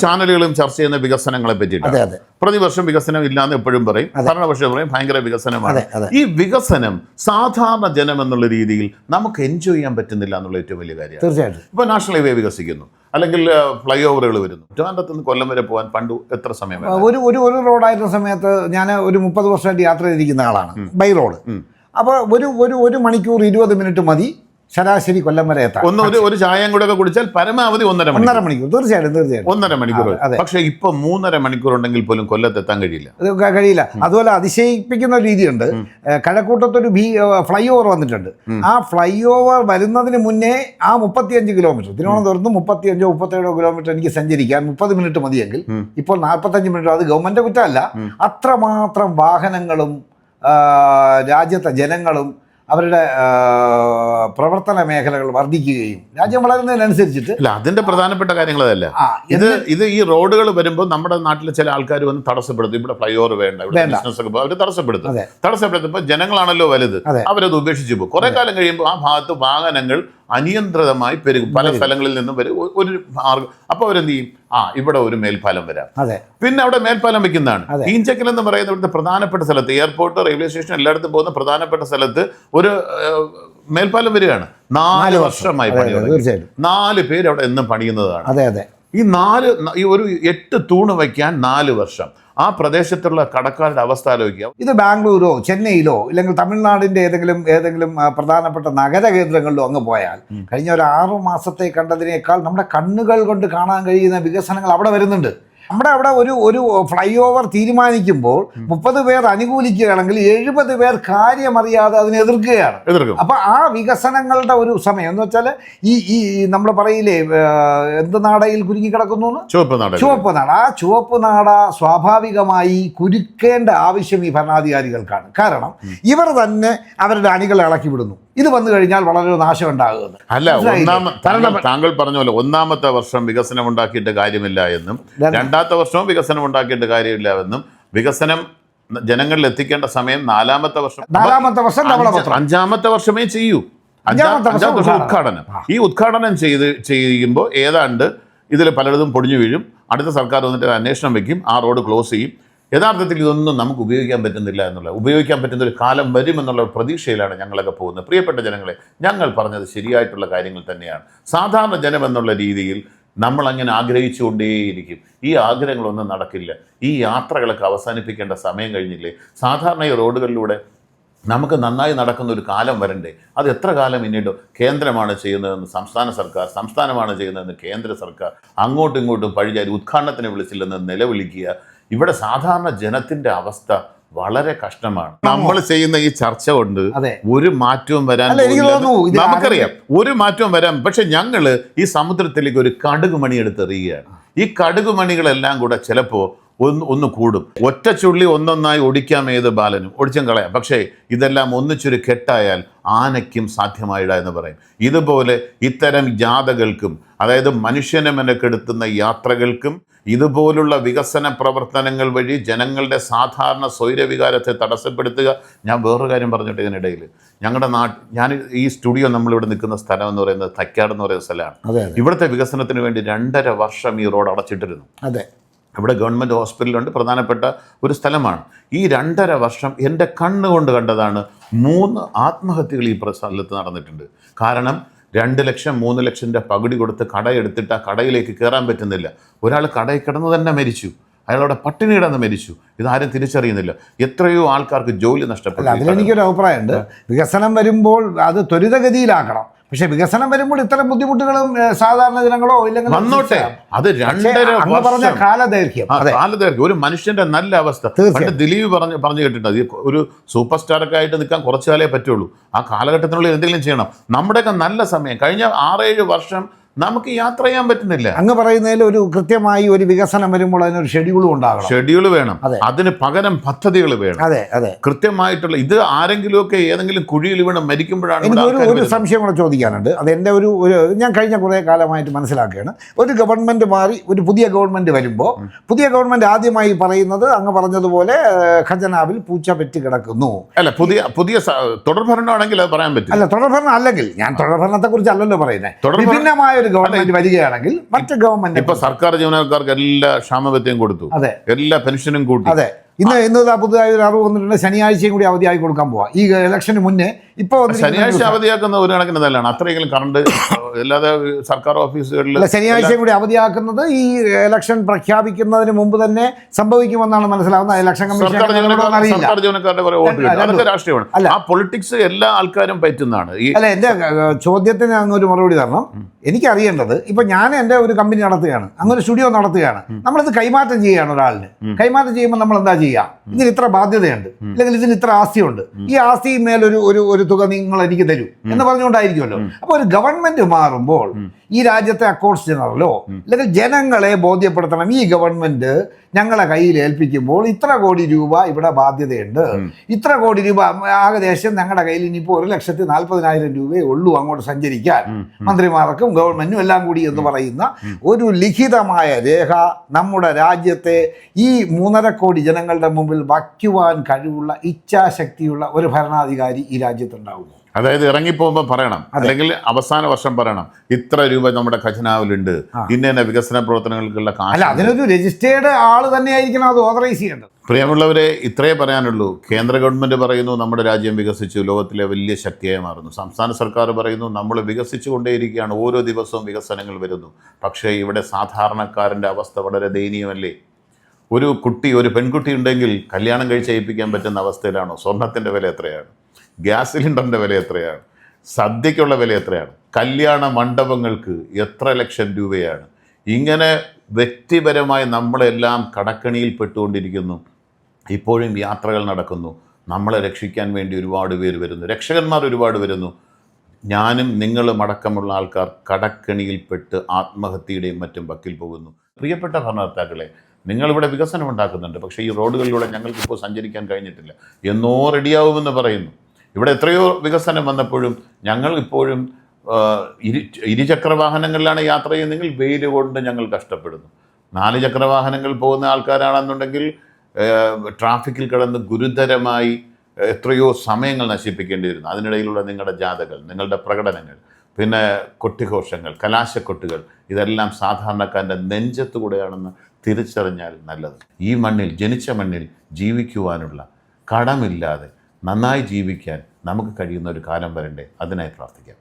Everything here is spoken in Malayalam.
ചാനലുകളും ചർച്ച ചെയ്യുന്ന വികസനങ്ങളെ പറ്റിയിട്ടാണ്. പ്രതിവർഷം വികസനം ഇല്ലാന്ന് എപ്പോഴും പറയും, ഭരണപക്ഷം പറയും ഭയങ്കര വികസനമാണ്. ഈ വികസനം സാധാരണ ജനം എന്നുള്ള രീതിയിൽ നമുക്ക് എൻജോയ് ചെയ്യാൻ പറ്റുന്നില്ല എന്നുള്ള ഏറ്റവും വലിയ കാര്യമാണ്. തീർച്ചയായിട്ടും. ഇപ്പോൾ നാഷണൽ ഹൈവേ വികസിക്കുന്നു, അല്ലെങ്കിൽ ഫ്ലൈ ഓവറുകൾ വരുന്നു. ട്രിവാൻഡ്രത്ത് നിന്ന് കൊല്ലം വരെ പോകാൻ പണ്ട് എത്ര സമയം? ഒരു റോഡായിരുന്ന സമയത്ത് ഞാൻ ഒരു 30 വർഷമായിട്ട് യാത്ര ചെയ്തിരിക്കുന്ന ആളാണ്, ബൈ റോഡ്. അപ്പോൾ ഒരു മണിക്കൂർ 20 മിനിറ്റ് മതി ശരാശരി കൊല്ലം വരെ എത്താം. ഒരു ചായയും കൂടെ ഒക്കെ കുടിച്ചാൽ പരമാവധി 1.5 മണിക്കൂർ. തീർച്ചയായിട്ടും 1.5 മണിക്കൂർ. പക്ഷെ ഇപ്പൊ 3.5 മണിക്കൂർ ഉണ്ടെങ്കിൽ പോലും കൊല്ലത്ത് എത്താൻ കഴിയില്ല. അതുപോലെ അതിശയിപ്പിക്കുന്ന ഒരു രീതിയുണ്ട്. കഴക്കൂട്ടത്തൊരു ഫ്ലൈ ഓവർ വന്നിട്ടുണ്ട്. ആ ഫ്ലൈ ഓവർ വരുന്നതിന് മുന്നേ ആ 35 കിലോമീറ്റർ, തിരുവനന്തപുരത്ത് 35-37 കിലോമീറ്റർ എനിക്ക് സഞ്ചരിക്കാൻ 30 മിനിറ്റ് മതിയെങ്കിൽ ഇപ്പോൾ 45 മിനിറ്റ്. അത് ഗവൺമെന്റ് കുറ്റമല്ല, അത്രമാത്രം വാഹനങ്ങളും രാജ്യത്തെ ജനങ്ങളും അവരുടെ പ്രവർത്തന മേഖലകൾ വർദ്ധിക്കുകയും രാജ്യം വളരുന്നതിനനുസരിച്ചിട്ട്. അല്ല, അതിന്റെ പ്രധാനപ്പെട്ട കാര്യങ്ങൾ അതല്ല. ഇത് ഈ റോഡുകൾ വരുമ്പോൾ നമ്മുടെ നാട്ടിലെ ചില ആൾക്കാർ വന്ന് തടസ്സപ്പെടുത്തും. ഇവിടെ ഫ്ലൈ ഓവർ വേണ്ട, ഇവിടെ ബിസിനസ് ഒക്കെ അവർ തടസ്സപ്പെടുത്തുമ്പോൾ ജനങ്ങളാണല്ലോ വലുത്, അവരത് ഉപേക്ഷിച്ചു പോകും. കുറെ കാലം കഴിയുമ്പോൾ ആ ഭാഗത്ത് വാഹനങ്ങൾ അനിയന്ത്രിതമായി പെരുകും. പല സ്ഥലങ്ങളിൽ നിന്നും വരും ഒരു മാർഗം. അപ്പോൾ അവരെന്ത് ചെയ്യും? ഇവിടെ ഒരു മേൽപ്പാലം വരാം, പിന്നെ അവിടെ മേൽപ്പാലം വെക്കുന്നതാണ്. ഈഞ്ചക്കൽ എന്ന് പറയുന്ന ഇവിടുത്തെ പ്രധാനപ്പെട്ട സ്ഥലത്ത്, എയർപോർട്ട്, റെയിൽവേ സ്റ്റേഷൻ എല്ലായിടത്തും പോകുന്ന പ്രധാനപ്പെട്ട സ്ഥലത്ത് ഒരു മേൽപ്പാലം വരികയാണ്. 4 വർഷമായി പണിയുന്നത്. 4 പേര് അവിടെ എന്നും പണിയുന്നതാണ്. ഈ ഒരു 8 തൂണ് വയ്ക്കാൻ 4 വർഷം. ആ പ്രദേശത്തുള്ള കടക്കാരുടെ അവസ്ഥ ആലോചിക്കുക. ഇത് ബാംഗ്ലൂരോ ചെന്നൈയിലോ ഇല്ലെങ്കിൽ തമിഴ്നാടിൻ്റെ ഏതെങ്കിലും പ്രധാനപ്പെട്ട നഗര കേന്ദ്രങ്ങളിലോ അങ്ങ് പോയാൽ കഴിഞ്ഞ ഒരു 6 മാസത്തെ കണ്ടതിനേക്കാൾ നമ്മുടെ കണ്ണുകൾ കൊണ്ട് കാണാൻ കഴിയുന്ന വികസനങ്ങൾ അവിടെ വരുന്നുണ്ട്. നമ്മുടെ അവിടെ ഒരു ഫ്ലൈ ഓവർ തീരുമാനിക്കുമ്പോൾ 30 പേർ അനുകൂലിക്കുകയാണെങ്കിൽ 70 പേർ കാര്യമറിയാതെ അതിനെ എതിർക്കുകയാണ്. അപ്പൊ ആ വികസനങ്ങളുടെ ഒരു സമയം എന്ന് വെച്ചാൽ ഈ നമ്മൾ പറയില്ലേ, എന്ത് നാടയിൽ കുരുങ്ങിക്കിടക്കുന്നു, ചുവപ്പ് നാട. ആ ചുവപ്പ് നാട സ്വാഭാവികമായി കുരുക്കേണ്ട ആവശ്യം ഈ ഭരണാധികാരികൾക്കാണ്. കാരണം ഇവർ തന്നെ അവരുടെ അണികളെ ഇളക്കി വിടുന്നു. ഇത് വന്നു കഴിഞ്ഞാൽ വളരെ നാശം ഉണ്ടാകുന്നത്. അല്ല, താങ്കൾ പറഞ്ഞ പോലെ 1-ാമത്തെ വർഷം വികസനം ഉണ്ടാക്കിയിട്ട് കാര്യമില്ല എന്നും 2-ാമത്തെ വർഷവും വികസനം ഉണ്ടാക്കിയിട്ട് കാര്യമില്ല എന്നും, വികസനം ജനങ്ങളിൽ എത്തിക്കേണ്ട സമയം 4-ാമത്തെ വർഷം, 5-ാമത്തെ വർഷമേ ചെയ്യൂ. 5-ാമത്തെ വർഷം ഉദ്ഘാടനം. ഈ ഉദ്ഘാടനം ചെയ്യുമ്പോൾ ഏതാണ്ട് ഇതിൽ പലയിടത്തും പൊടിഞ്ഞു വീഴും. അടുത്ത സർക്കാർ വന്നിട്ട് അന്വേഷണം വെക്കും, ആ റോഡ് ക്ലോസ് ചെയ്യും. യഥാർത്ഥത്തിൽ ഇതൊന്നും നമുക്ക് ഉപയോഗിക്കാൻ പറ്റുന്നില്ല ഉപയോഗിക്കാൻ പറ്റുന്ന ഒരു കാലം വരുമെന്നുള്ള പ്രതീക്ഷയിലാണ് ഞങ്ങളൊക്കെ പോകുന്നത്. പ്രിയപ്പെട്ട ജനങ്ങളെ, ഞങ്ങൾ പറഞ്ഞത് ശരിയായിട്ടുള്ള കാര്യങ്ങൾ തന്നെയാണ്. സാധാരണ ജനം എന്നുള്ള രീതിയിൽ നമ്മളങ്ങനെ ആഗ്രഹിച്ചുകൊണ്ടേയിരിക്കും. ഈ ആഗ്രഹങ്ങളൊന്നും നടക്കില്ല. ഈ യാത്രകളൊക്കെ അവസാനിപ്പിക്കേണ്ട സമയം കഴിഞ്ഞില്ലേ? സാധാരണ ഈ റോഡുകളിലൂടെ നമുക്ക് നന്നായി നടക്കുന്ന ഒരു കാലം വരണ്ടേ? അത് എത്ര കാലം പിന്നീട് കേന്ദ്രമാണ് ചെയ്യുന്നതെന്ന് സംസ്ഥാനമാണ് ചെയ്യുന്നതെന്ന് കേന്ദ്ര സർക്കാർ അങ്ങോട്ടും ഇങ്ങോട്ടും പഴിചാരി ഉദ്ഘാടനത്തിന് വിളിച്ചില്ലെന്ന് നിലവിളിക്കുക. ഇവിടെ സാധാരണ ജനത്തിന്റെ അവസ്ഥ വളരെ കഷ്ടമാണ്. നമ്മൾ ചെയ്യുന്ന ഈ ചർച്ച കൊണ്ട് ഒരു മാറ്റവും വരാൻ നമുക്കറിയാം, ഒരു മാറ്റവും വരാം. പക്ഷെ ഞങ്ങള് ഈ സമുദ്രത്തിലേക്ക് ഒരു കടുകുമണി എടുത്തെറിയുകയാണ്. ഈ കടുകുമണികളെല്ലാം കൂടെ ചിലപ്പോൾ ഒന്ന് കൂടും. ഒറ്റ ചുള്ളി ഒന്നൊന്നായി ഒടിക്കാം ഏത് ബാലനും, ഒടിച്ചും കളയാം. പക്ഷേ ഇതെല്ലാം ഒന്നിച്ചൊരു കെട്ടായാൽ ആനയ്ക്കും സാധ്യമായിട എന്ന് പറയും. ഇതുപോലെ ഇത്തരം ജാഥകൾക്കും, അതായത് മനുഷ്യനെ മെനക്കെടുത്തുന്ന യാത്രകൾക്കും, ഇതുപോലുള്ള വികസന പ്രവർത്തനങ്ങൾ വഴി ജനങ്ങളുടെ സാധാരണ സ്വൈരവികാരത്തെ തടസ്സപ്പെടുത്തുക. ഞാൻ വേറൊരു കാര്യം പറഞ്ഞിട്ട് ഇതിനിടയിൽ, ഞങ്ങളുടെ ഞാൻ ഈ സ്റ്റുഡിയോ നമ്മളിവിടെ നിൽക്കുന്ന സ്ഥലം എന്ന് പറയുന്നത് തൈക്കാട് എന്ന് പറയുന്ന സ്ഥലമാണ്. ഇവിടുത്തെ വികസനത്തിന് വേണ്ടി 2.5 വർഷം ഈ റോഡ് അടച്ചിട്ടിരുന്നു. ഇവിടെ ഗവൺമെൻറ് ഹോസ്പിറ്റലുണ്ട്, പ്രധാനപ്പെട്ട ഒരു സ്ഥലമാണ്. ഈ 2.5 വർഷം എൻ്റെ കണ്ണുകൊണ്ട് കണ്ടതാണ് 3 ആത്മഹത്യകൾ ഈ സ്ഥലത്ത് നടന്നിട്ടുണ്ട്. കാരണം 2 ലക്ഷം 3 ലക്ഷത്തിൻ്റെ പകുതി കൊടുത്ത് കടയെടുത്തിട്ട് ആ കടയിലേക്ക് കയറാൻ പറ്റുന്നില്ല. ഒരാൾ കടയിൽ കിടന്ന് തന്നെ മരിച്ചു, അയാളവിടെ പട്ടിണി കിടന്ന് മരിച്ചു. ഇതാരും തിരിച്ചറിയുന്നില്ല. എത്രയോ ആൾക്കാർക്ക് ജോലി നഷ്ടപ്പെട്ടു. അതിലെനിക്കൊരു അഭിപ്രായമുണ്ട്, വികസനം വരുമ്പോൾ അത് ത്വരിതഗതിയിലാക്കണം. പക്ഷെ വികസനം വരുമ്പോൾ ഇത്തരം ബുദ്ധിമുട്ടുകളും സാധാരണ ജനങ്ങളോ ഇല്ലെങ്കിൽ വന്നോട്ടെ. അത് 2.5 വർഷം കാലദൈർഘ്യം. ഒരു മനുഷ്യന്റെ നല്ല അവസ്ഥ. പണ്ട് ദിലീപ് പറഞ്ഞു കേട്ടിട്ടുണ്ട്, ഒരു സൂപ്പർ സ്റ്റാറൊക്കെ ആയിട്ട് നിൽക്കാൻ കുറച്ചു കാലേ പറ്റുള്ളൂ. ആ കാലഘട്ടത്തിനുള്ളിൽ എന്തെങ്കിലും ചെയ്യണം. നമ്മുടെയൊക്കെ നല്ല സമയം കഴിഞ്ഞ 6-7 വർഷം നമുക്ക് യാത്ര ചെയ്യാൻ പറ്റുന്നില്ല. അങ്ങ് പറയുന്നതിൽ ഒരു കൃത്യമായി ഒരു വികസനം വരുമ്പോൾ അതിനൊരു ഷെഡ്യൂളും ഉണ്ടാകണം. ഷെഡ്യൂൾ വേണം, അതിന് പകരം പദ്ധതികൾ വേണം. കൃത്യമായിട്ടുള്ള. ഇത് ആരെങ്കിലുമൊക്കെ ഏതെങ്കിലും കുഴിയിൽ വീണ് മരിക്കുമ്പോഴാണ്. ഒരു സംശയം കൂടെ ചോദിക്കാനുണ്ട്. അത് എൻ്റെ ഒരു ഞാൻ കഴിഞ്ഞ കുറേ കാലമായിട്ട് മനസ്സിലാക്കുകയാണ്. ഒരു ഗവൺമെൻറ് മാറി ഒരു പുതിയ ഗവൺമെൻറ് വരുമ്പോൾ പുതിയ ഗവൺമെൻറ് ആദ്യമായി പറയുന്നത് അങ്ങ് പറഞ്ഞതുപോലെ ഖജനാവിൽ പൂച്ച പെറ്റ് കിടക്കുന്നു. അല്ല, പുതിയ തുടർഭരണമാണെങ്കിൽ അത് പറയാൻ പറ്റും. അല്ല, തുടർഭരണം അല്ലെങ്കിൽ ഞാൻ തുടർഭരണത്തെ കുറിച്ച് അല്ലല്ലോ പറയുന്നത്. വിഭിന്നമായ ഒരു ഗവൺമെന്റ് വരികയാണെങ്കിൽ മറ്റ് ഗവൺമെന്റ് ഇപ്പൊ സർക്കാർ ജീവനക്കാർക്ക് എല്ലാ ക്ഷാമബത്യം കൊടുത്തു, അതെ, എല്ലാ പെൻഷനും കൂട്ടി. അതെ. ഇന്ന് പുതുതായി ഒരു അറിവ് വന്നിട്ടുണ്ട്, ശനിയാഴ്ചയും കൂടി അവധിയായി കൊടുക്കാൻ പോവാ ഈ ഇലക്ഷന് മുന്നേ. ഇപ്പൊ ശനിയാഴ്ച അവധിയാക്കുന്ന ഒരു കണക്കിന് നല്ലതാണ്. അത്രയെങ്കിലും കറണ്ട് അല്ലാതെ സർക്കാർ ഓഫീസുകളിൽ ശനിയാഴ്ചയും കൂടി അവധിയാക്കുന്നത് ഈ ഇലക്ഷൻ പ്രഖ്യാപിക്കുന്നതിന് മുമ്പ് തന്നെ സംഭവിക്കുമെന്നാണ് മനസ്സിലാവുന്നത്. ഇലക്ഷൻ കമ്മീഷൻ സർക്കാർ ജീവനക്കാരുടെ കുറെ വോട്ട് കിട്ടും. അതൊക്കെ രാഷ്ട്രീയമാണ്. ആ പൊളിറ്റിക്സ് എല്ലാ ആൾക്കാരും പറ്റുന്നതാണ്. അല്ല, എന്റെ ചോദ്യത്തിന് അങ്ങ് ഒരു മറുപടി തരണം. എനിക്കറിയേണ്ടത്, ഇപ്പൊ ഞാൻ എൻ്റെ ഒരു കമ്പനി നടത്തുകയാണ്, അങ്ങനെ ഒരു സ്റ്റുഡിയോ നടത്തുകയാണ്, നമ്മളിത് കൈമാറ്റം ചെയ്യുകയാണ് ഒരാളിന്. കൈമാറ്റം ചെയ്യുമ്പോൾ നമ്മൾ എന്താ ചെയ്യുക? ഇതിന് ഇത്ര ബാധ്യതയുണ്ട്, അല്ലെങ്കിൽ ഇതിന് ഇത്ര ആസ്തിയുണ്ട്, ഈ ആസ്തിമേലൊരു ഒരു തുക നിങ്ങൾ എനിക്ക് തരൂ എന്ന് പറഞ്ഞുകൊണ്ടായിരിക്കുമല്ലോ. അപ്പോൾ ഒരു ഗവൺമെന്റ് മാറുമ്പോൾ ഈ രാജ്യത്തെ അക്കൗണ്ട്സ് ജനറലോ അല്ലെങ്കിൽ ജനങ്ങളെ ബോധ്യപ്പെടുത്തണം, ഈ ഗവൺമെന്റ് ഞങ്ങളെ കയ്യിൽ ഏൽപ്പിക്കുമ്പോൾ ഇത്ര കോടി രൂപ ഇവിടെ ബാധ്യതയുണ്ട്, ഇത്ര കോടി രൂപ ഏകദേശം ഞങ്ങളുടെ കയ്യിൽ ഇനിയിപ്പോൾ 1,40,000 രൂപയേ ഉള്ളൂ അങ്ങോട്ട് സഞ്ചരിക്കാൻ, മന്ത്രിമാർക്കും ഗവൺമെന്റിനും എല്ലാം കൂടി എന്ന് പറയുന്ന ഒരു ലിഖിതമായ രേഖ നമ്മുടെ രാജ്യത്തെ ഈ 3.5 കോടി ജനങ്ങളുടെ മുമ്പിൽ വയ്ക്കുവാൻ കഴിവുള്ള ഇച്ഛാശക്തിയുള്ള ഒരു ഭരണാധികാരി ഈ രാജ്യത്തുണ്ടാവുന്നു. അതായത് ഇറങ്ങിപ്പോകുമ്പോൾ പറയണം, അല്ലെങ്കിൽ അവസാന വർഷം പറയണം, ഇത്ര രൂപ നമ്മുടെ ഖജനാവിലുണ്ട്, ഇന്ന വികസന പ്രവർത്തനങ്ങൾക്കുള്ള കാശ്. അതിനൊരു രജിസ്റ്റേർഡ് ആള് തന്നെയായിരിക്കണം അത് ഓതറൈസ് ചെയ്യേണ്ടത്. പ്രിയമുള്ളവരെ, ഇത്രയേ പറയാനുള്ളൂ. കേന്ദ്ര ഗവൺമെന്റ് പറയുന്നു നമ്മുടെ രാജ്യം വികസിച്ചു, ലോകത്തിലെ വലിയ ശക്തിയായി മാറുന്നു. സംസ്ഥാന സർക്കാർ പറയുന്നു നമ്മൾ വികസിച്ചു കൊണ്ടേയിരിക്കുകയാണ്, ഓരോ ദിവസവും വികസനങ്ങൾ വരുന്നു. പക്ഷേ ഇവിടെ സാധാരണക്കാരൻ്റെ അവസ്ഥ വളരെ ദയനീയമല്ലേ? ഒരു പെൺകുട്ടി ഉണ്ടെങ്കിൽ കല്യാണം കഴിച്ചയപ്പിക്കാൻ പറ്റുന്ന അവസ്ഥയിലാണോ? സ്വർണത്തിൻ്റെ വില എത്രയാണ്? ഗ്യാസ് സിലിണ്ടറിൻ്റെ വില എത്രയാണ്? സദ്യക്കുള്ള വില എത്രയാണ്? കല്യാണ മണ്ഡപങ്ങൾക്ക് എത്ര ലക്ഷം രൂപയാണ്? ഇങ്ങനെ വ്യക്തിപരമായി നമ്മളെല്ലാം കടക്കണിയിൽ പെട്ടുകൊണ്ടിരിക്കുന്നു. ഇപ്പോഴും യാത്രകൾ നടക്കുന്നു. നമ്മളെ രക്ഷിക്കാൻ വേണ്ടി ഒരുപാട് പേര് വരുന്നു, രക്ഷകന്മാർ ഒരുപാട് വരുന്നു. ഞാനും നിങ്ങളും അടക്കമുള്ള ആൾക്കാർ കടക്കണിയിൽപ്പെട്ട് ആത്മഹത്യയുടെയും മറ്റും വക്കിൽ പോകുന്നു. പ്രിയപ്പെട്ട ഭരണകർത്താക്കളെ, നിങ്ങളിവിടെ വികസനം ഉണ്ടാക്കുന്നുണ്ട്, പക്ഷേ ഈ റോഡുകളിലൂടെ ഞങ്ങൾക്കിപ്പോൾ സഞ്ചരിക്കാൻ കഴിഞ്ഞിട്ടില്ല. എന്നോ റെഡിയാവുമെന്ന് പറയുന്നു. ഇവിടെ എത്രയോ വികസനം വന്നപ്പോഴും ഞങ്ങൾ ഇപ്പോഴും ഇരുചക്ര വാഹനങ്ങളിലാണ് യാത്ര ചെയ്യുന്നതെങ്കിൽ വെയിൽ കൊണ്ട് ഞങ്ങൾ കഷ്ടപ്പെടുന്നു. 4 ചക്ര വാഹനങ്ങൾ പോകുന്ന ആൾക്കാരാണെന്നുണ്ടെങ്കിൽ ട്രാഫിക്കിൽ കിടന്ന് ഗുരുതരമായി എത്രയോ സമയങ്ങൾ നശിപ്പിക്കേണ്ടി വരുന്നു. അതിനിടയിലുള്ള നിങ്ങളുടെ ജാഥകൾ, നിങ്ങളുടെ പ്രകടനങ്ങൾ, പിന്നെ കൊട്ടിഘോഷങ്ങൾ, കലാശക്കൊട്ടുകൾ, ഇതെല്ലാം സാധാരണക്കാരൻ്റെ നെഞ്ചത്തുകൂടെയാണെന്ന് തിരിച്ചറിഞ്ഞാൽ നല്ലത്. ഈ മണ്ണിൽ, ജനിച്ച മണ്ണിൽ ജീവിക്കുവാനുള്ള, കടമില്ലാതെ നന്നായി ജീവിക്കാൻ നമുക്ക് കഴിയുന്ന ഒരു കാലം വരണ്ടേ? അതിനായി പ്രാർത്ഥിക്കാം.